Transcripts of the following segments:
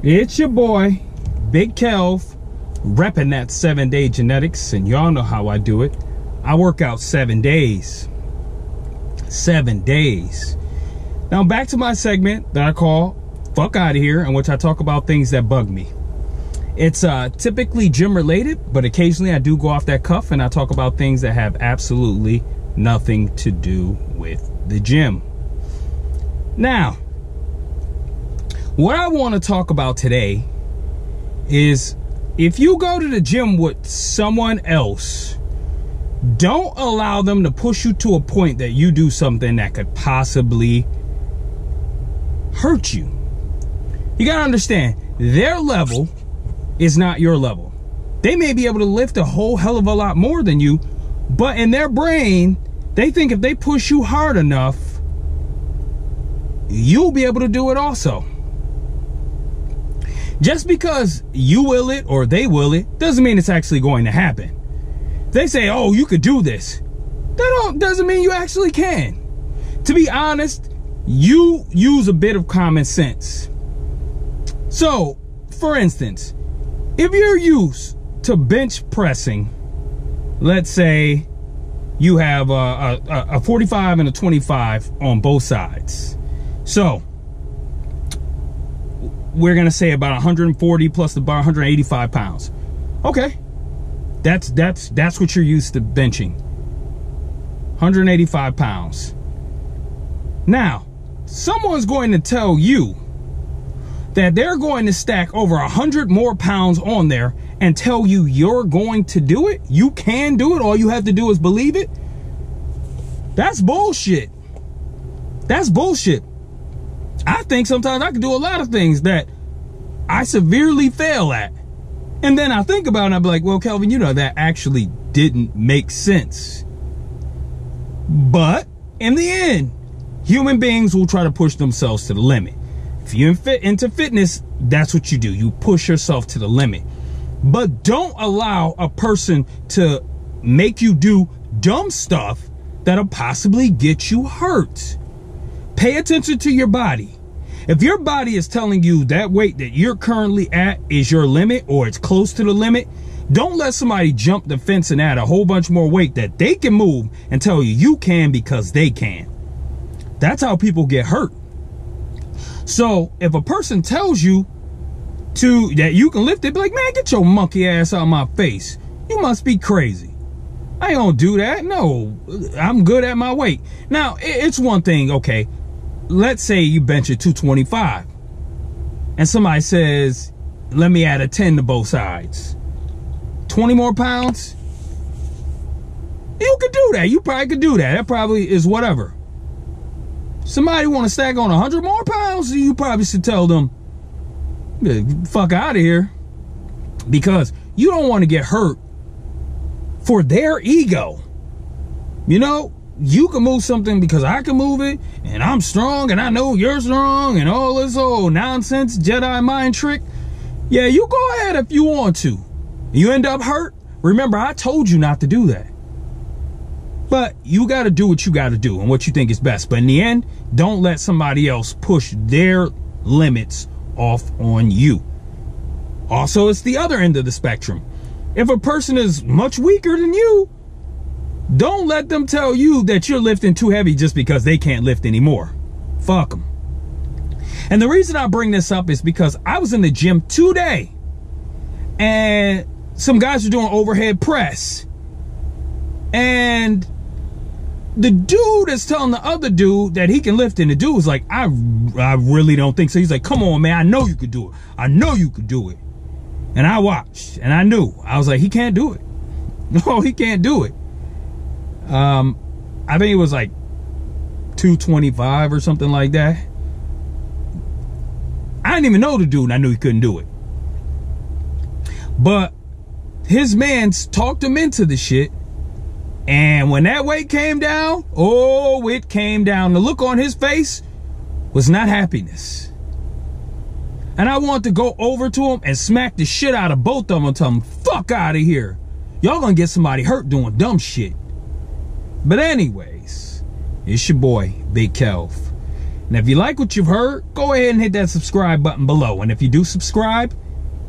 It's your boy, Big Kelv, repping that 7-day genetics, and y'all know how I do it. I work out 7 days. 7 days. Now back to my segment that I call Fuck Outta Here, in which I talk about things that bug me. It's typically gym related, but occasionally I do go off that cuff and I talk about things that have absolutely nothing to do with the gym. Now, what I want to talk about today is if you go to the gym with someone else, don't allow them to push you to a point that you do something that could possibly hurt you. You gotta understand, their level is not your level. They may be able to lift a whole hell of a lot more than you, but in their brain, they think if they push you hard enough, you'll be able to do it also. Just because you will it or they will it doesn't mean it's actually going to happen. They say, oh, you could do this. That doesn't mean you actually can. To be honest, you use a bit of common sense. So, for instance, if you're used to bench pressing, let's say you have a 45 and a 25 on both sides. So, we're gonna say about 140 plus about 185 pounds. Okay, that's what you're used to benching. 185 pounds. Now, someone's going to tell you that they're going to stack over 100 more pounds on there and tell you you're going to do it. You can do it. All you have to do is believe it. That's bullshit. That's bullshit. I think sometimes I can do a lot of things that I severely fail at. And then I think about it and I'll be like, well, Kelvin, you know, that actually didn't make sense. But in the end, human beings will try to push themselves to the limit. If you're into fitness, that's what you do. You push yourself to the limit. But don't allow a person to make you do dumb stuff that'll possibly get you hurt. Pay attention to your body. If your body is telling you that weight that you're currently at is your limit or it's close to the limit, don't let somebody jump the fence and add a whole bunch more weight that they can move and tell you you can because they can. That's how people get hurt. So if a person tells you that you can lift it, be like, man, get your monkey ass out of my face. You must be crazy. I don't do that. No, I'm good at my weight. Now, it's one thing, okay, let's say you bench at 225 and somebody says, let me add a 10 to both sides. 20 more pounds? You could do that. You probably could do that. That probably is whatever. Somebody want to stack on 100 more pounds, you probably should tell them, fuck out of here. Because you don't want to get hurt for their ego. You know, you can move something because I can move it, and I'm strong, and I know you're strong, and all this old nonsense Jedi mind trick. Yeah, you go ahead if you want to. You end up hurt, remember, I told you not to do that. But you got to do what you got to do and what you think is best. But in the end, don't let somebody else push their limits off on you. Also, it's the other end of the spectrum. If a person is much weaker than you, don't let them tell you that you're lifting too heavy just because they can't lift anymore. Fuck them. And the reason I bring this up is because I was in the gym today and some guys were doing overhead press. And the dude is telling the other dude that he can lift, and the dude was like, I really don't think so. He's like, come on, man, I know you could do it. I know you could do it. And I watched, and I knew. I was like, he can't do it. No, he can't do it. I think it was like 225 or something like that. I didn't even know the dude, and I knew he couldn't do it. But his man talked him into the shit. And when that weight came down, oh, it came down. The look on his face was not happiness. And I wanted to go over to him and smack the shit out of both of them and tell them, fuck out of here. Y'all gonna get somebody hurt doing dumb shit. But anyways, it's your boy, Big Kelv. And if you like what you've heard, go ahead and hit that subscribe button below. And if you do subscribe,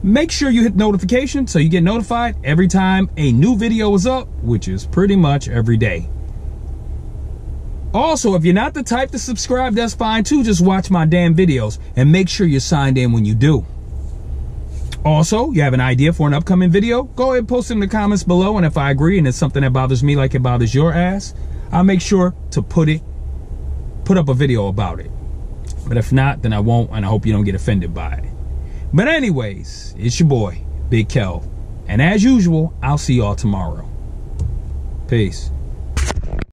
make sure you hit notification so you get notified every time a new video is up, which is pretty much every day. Also, if you're not the type to subscribe, that's fine too. Just watch my damn videos and make sure you're signed in when you do. Also, you have an idea for an upcoming video? Go ahead and post it in the comments below. And if I agree and it's something that bothers me like it bothers your ass, I'll make sure to put up a video about it. But if not, then I won't, and I hope you don't get offended by it. But anyways, it's your boy, Big Kel. And as usual, I'll see y'all tomorrow. Peace.